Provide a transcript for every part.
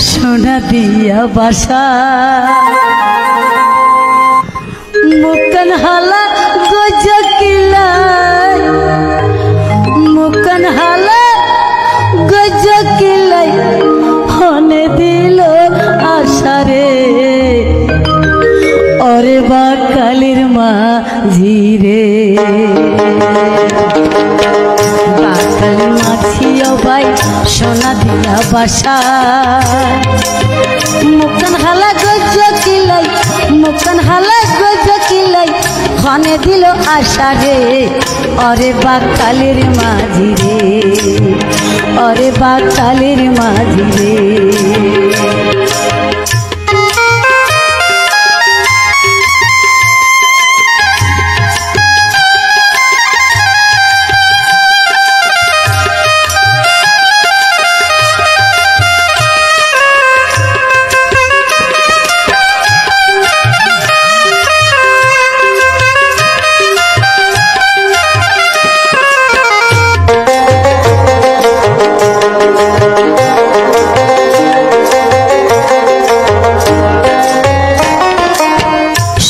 সোনা দিয়া বাসা মুকন হালা গজ কিলাই মুকন হালা গজ কিলাই হনে দিল আশারে ওরে বা কালির মাঝি রে বাকাল মাঝিও ভাই সোনা দিয়া বাসা মুকন হালা গজ কিলাই মুকন হালা গজ কিলাই হনে দিল আশা রে ওরে বা কালির মাঝি রে ওরে বা কালির মাঝি রে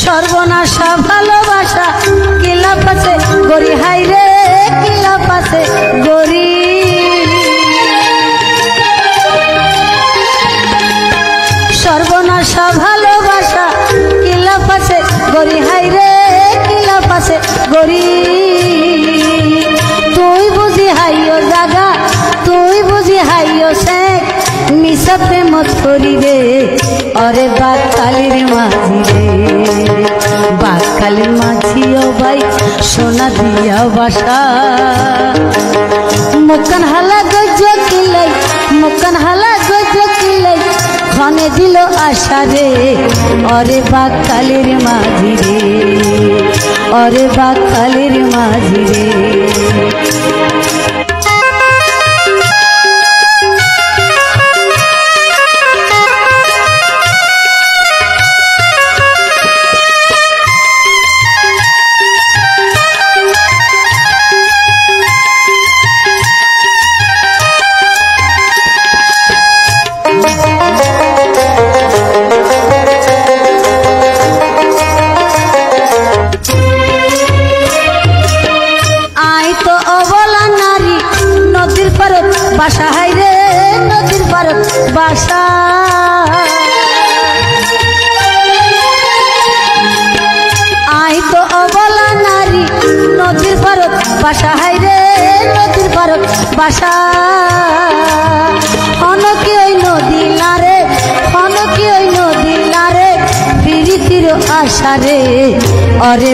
সর্বনাশা ভালোবাসা কিলা পাশে গরি হাই রে কিলা পাশে গরি সর্বনাশা ভালোবাসা কিলা পাশে গরি হাই রে কিলা পাশে গরি তুই বুঝি হাইও জাগা তুই বুঝি হাইও সে মিশাতে মত করি রে অরে বাকালির মাঝি রে বাকালির মাঝিও ভাই সোনা দিয়া বাসা মুকন হালা গজ কিলাই মুকন হালা গজ কিলাই খনে দিল আশা রে অরে বাকালির মাঝি রে অরে বাকালির মাঝি রে বাসা হাই রে নদীর পারত বাসা আই তো অবলা নারী নদীর পারত বাসা হাই রে নদীর পারত বাসা হনকি ওই নদী নারে হনকি ওই নদী নারে প্রীতির আশা রে অরে